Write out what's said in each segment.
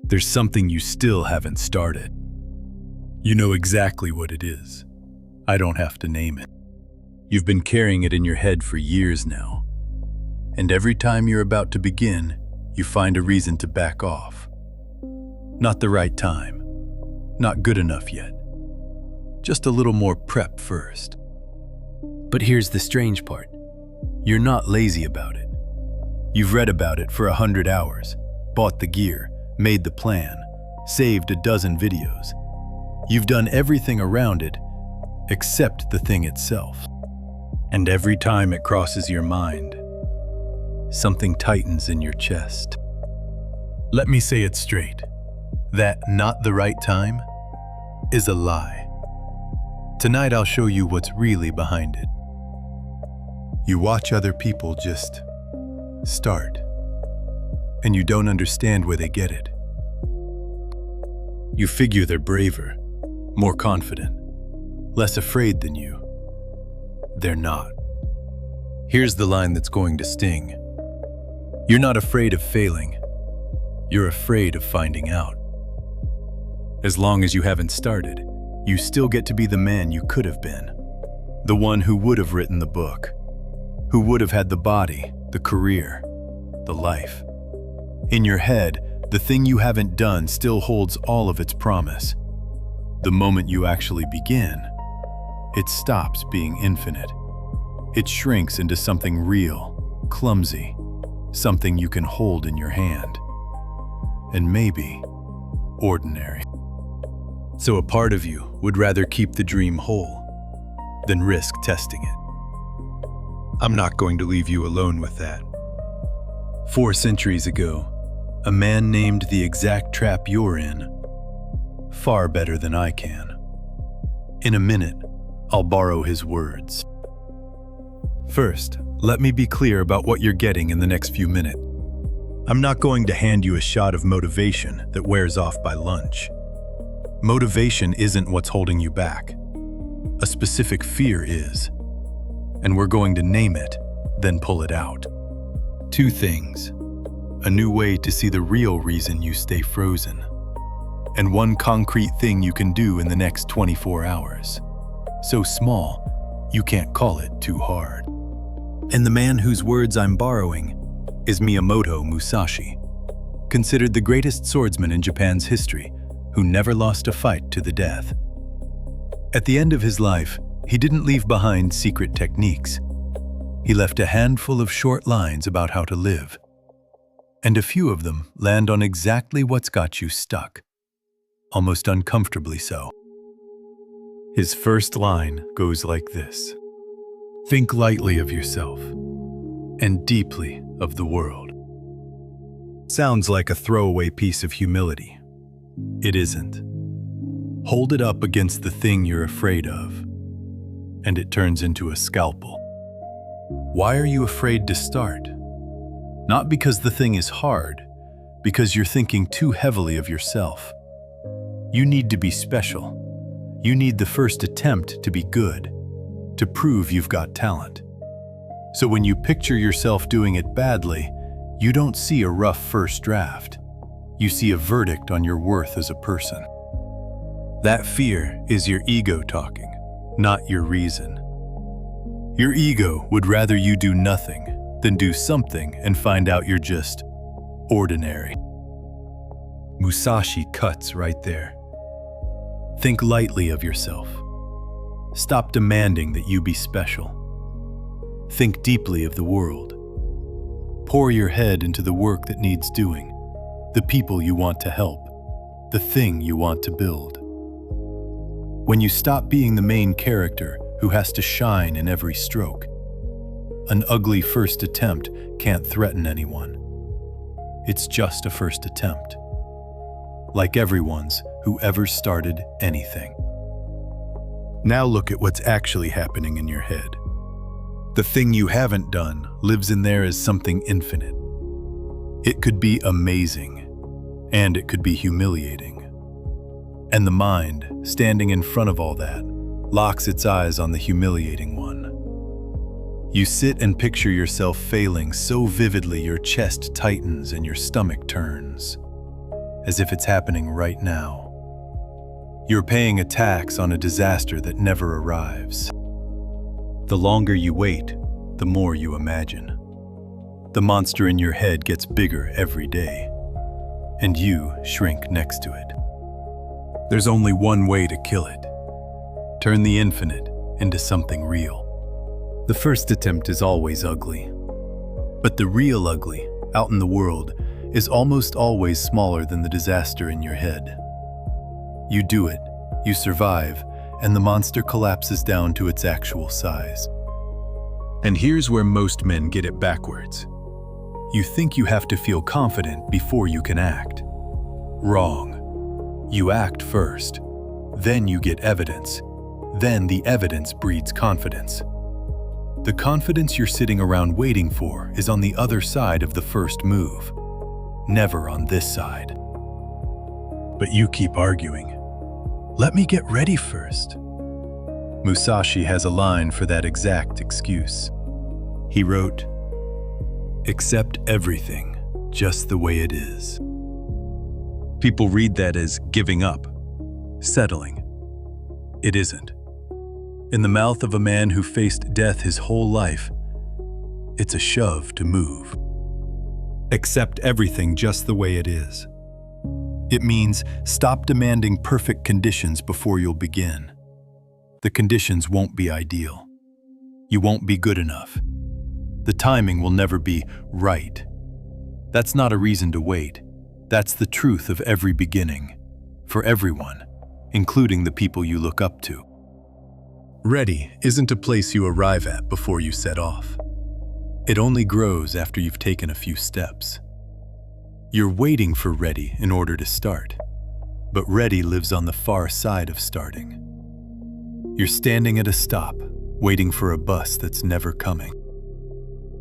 There's something you still haven't started. You know exactly what it is. I don't have to name it. You've been carrying it in your head for years now. And every time you're about to begin, you find a reason to back off. Not the right time. Not good enough yet. Just a little more prep first. But here's the strange part. You're not lazy about it. You've read about it for 100 hours, bought the gear, made the plan, saved a dozen videos. You've done everything around it except the thing itself. And every time it crosses your mind, something tightens in your chest. Let me say it straight. That not the right time is a lie. Tonight I'll show you what's really behind it. You watch other people just start, and you don't understand where they get it. You figure they're braver, more confident, less afraid than you. They're not. Here's the line that's going to sting. You're not afraid of failing. You're afraid of finding out. As long as you haven't started, you still get to be the man you could have been. The one who would have written the book. Who would have had the body, the career, the life. In your head, the thing you haven't done still holds all of its promise. The moment you actually begin, it stops being infinite. It shrinks into something real, clumsy, something you can hold in your hand. And maybe ordinary. So a part of you would rather keep the dream whole than risk testing it. I'm not going to leave you alone with that. 4 centuries ago, a man named the exact trap you're in far better than I can. In a minute, I'll borrow his words. First, let me be clear about what you're getting in the next few minutes. I'm not going to hand you a shot of motivation that wears off by lunch. Motivation isn't what's holding you back. A specific fear is. And we're going to name it, then pull it out. 2 things. A new way to see the real reason you stay frozen. And 1 concrete thing you can do in the next 24 hours. So small, you can't call it too hard. And the man whose words I'm borrowing is Miyamoto Musashi, considered the greatest swordsman in Japan's history, who never lost a fight to the death. At the end of his life, he didn't leave behind secret techniques. He left a handful of short lines about how to live. And a few of them land on exactly what's got you stuck, almost uncomfortably so. His first line goes like this. Think lightly of yourself and deeply of the world. Sounds like a throwaway piece of humility. It isn't. Hold it up against the thing you're afraid of, and it turns into a scalpel. Why are you afraid to start? Not because the thing is hard, because you're thinking too heavily of yourself. You need to be special. You need the first attempt to be good, to prove you've got talent. So when you picture yourself doing it badly, you don't see a rough first draft. You see a verdict on your worth as a person. That fear is your ego talking, not your reason. Your ego would rather you do nothing than do something and find out you're just ordinary. Musashi cuts right there. Think lightly of yourself. Stop demanding that you be special. Think deeply of the world. Pour your head into the work that needs doing, the people you want to help, the thing you want to build. When you stop being the main character who has to shine in every stroke, an ugly first attempt can't threaten anyone. It's just a first attempt, like everyone's who ever started anything. Now look at what's actually happening in your head. The thing you haven't done lives in there as something infinite. It could be amazing, and it could be humiliating. And the mind, standing in front of all that, locks its eyes on the humiliating one. You sit and picture yourself failing so vividly your chest tightens and your stomach turns. as if it's happening right now. You're paying a tax on a disaster that never arrives. The longer you wait, the more you imagine. The monster in your head gets bigger every day, and you shrink next to it. There's only one way to kill it. Turn the infinite into something real. The first attempt is always ugly, but the real ugly, out in the world, is almost always smaller than the disaster in your head. You do it, you survive, and the monster collapses down to its actual size. And here's where most men get it backwards. You think you have to feel confident before you can act. Wrong. You act first, then you get evidence, then the evidence breeds confidence. The confidence you're sitting around waiting for is on the other side of the first move, never on this side. But you keep arguing. Let me get ready first. Musashi has a line for that exact excuse. He wrote, "Accept everything just the way it is." People read that as giving up, settling. It isn't. In the mouth of a man who faced death his whole life, it's a shove to move. Accept everything just the way it is. It means stop demanding perfect conditions before you'll begin. The conditions won't be ideal. You won't be good enough. The timing will never be right. That's not a reason to wait. That's the truth of every beginning, for everyone, including the people you look up to. Ready isn't a place you arrive at before you set off. It only grows after you've taken a few steps. You're waiting for ready in order to start, but ready lives on the far side of starting. You're standing at a stop, waiting for a bus that's never coming.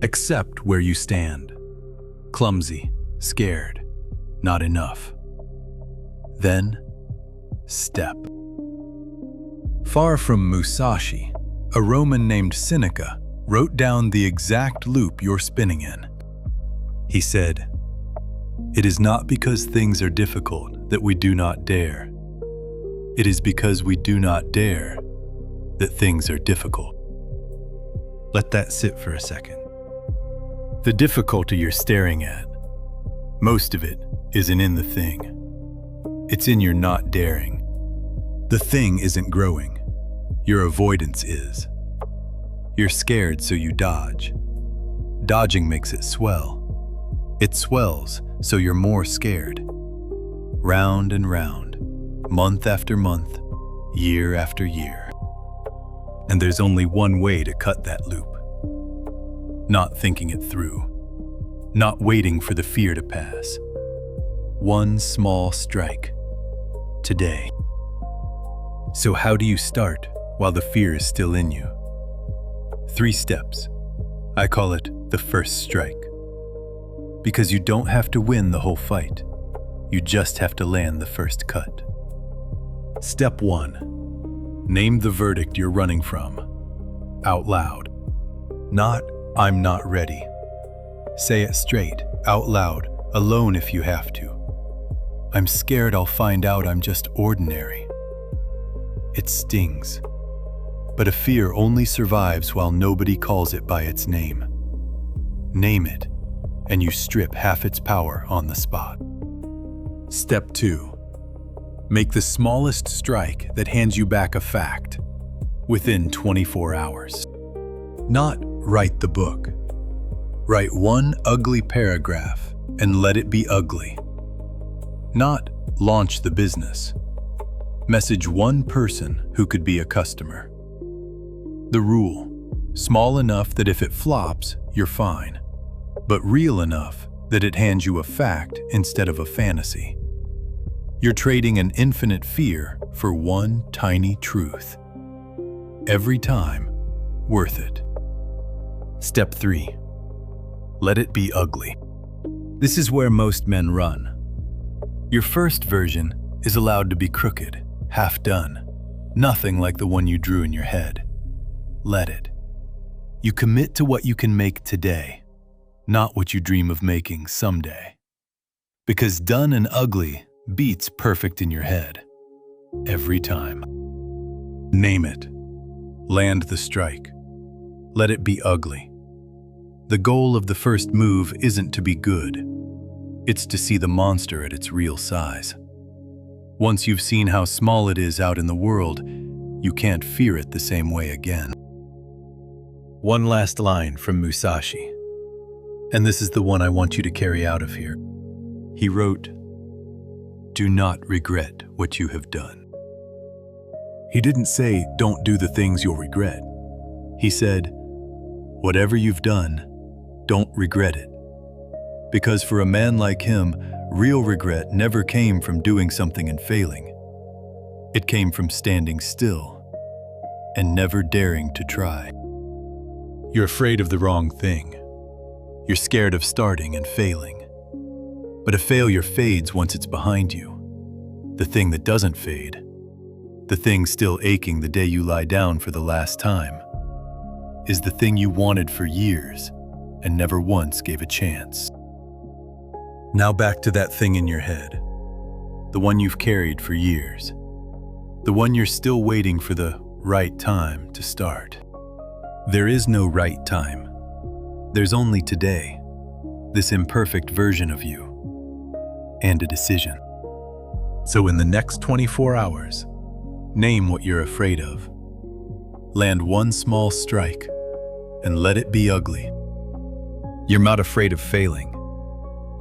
Accept where you stand. Clumsy, scared, not enough. Then, step. Far from Musashi, a Roman named Seneca wrote down the exact loop you're spinning in. He said, "It is not because things are difficult that we do not dare. It is because we do not dare that things are difficult." Let that sit for a second. The difficulty you're staring at, most of it isn't in the thing. It's in your not daring. The thing isn't growing. Your avoidance is. You're scared, so you dodge. Dodging makes it swell. It swells, so you're more scared. Round and round, month after month, year after year. And there's only one way to cut that loop. Not thinking it through. Not waiting for the fear to pass. One small strike. Today. So how do you start while the fear is still in you? 3 steps. I call it the first strike. Because you don't have to win the whole fight. You just have to land the first cut. Step 1. Name the verdict you're running from. Out loud. Not, "I'm not ready." Say it straight, out loud, alone if you have to. "I'm scared I'll find out I'm just ordinary." It stings. But a fear only survives while nobody calls it by its name. Name it, and you strip half its power on the spot. Step 2. Make the smallest strike that hands you back a fact within 24 hours. Not write the book. Write one ugly paragraph and let it be ugly. Not launch the business. Message one person who could be a customer. The rule: small enough that if it flops, you're fine, but real enough that it hands you a fact instead of a fantasy. You're trading an infinite fear for one tiny truth. Every time, worth it. Step 3. Let it be ugly. This is where most men run. Your first version is allowed to be crooked, half done, nothing like the one you drew in your head. Let it. You commit to what you can make today, not what you dream of making someday. Because done and ugly beats perfect in your head. Every time. Name it. Land the strike. Let it be ugly. The goal of the first move isn't to be good. It's to see the monster at its real size. Once you've seen how small it is out in the world, you can't fear it the same way again. One last line from Musashi, and this is the one I want you to carry out of here. He wrote, "Do not regret what you have done." He didn't say, "Don't do the things you'll regret." He said, "Whatever you've done, don't regret it." Because for a man like him, real regret never came from doing something and failing. It came from standing still and never daring to try. You're afraid of the wrong thing. You're scared of starting and failing. But a failure fades once it's behind you. The thing that doesn't fade, the thing still aching the day you lie down for the last time, is the thing you wanted for years and never once gave a chance. Now back to that thing in your head, the one you've carried for years, the one you're still waiting for the right time to start. There is no right time. There's only today, this imperfect version of you, and a decision. So in the next 24 hours, name what you're afraid of. Land one small strike, and let it be ugly. You're not afraid of failing.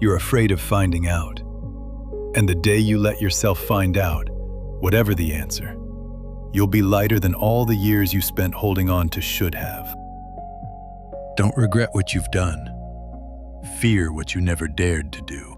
You're afraid of finding out. And the day you let yourself find out, whatever the answer, you'll be lighter than all the years you spent holding on to should have. Don't regret what you've done. Fear what you never dared to do.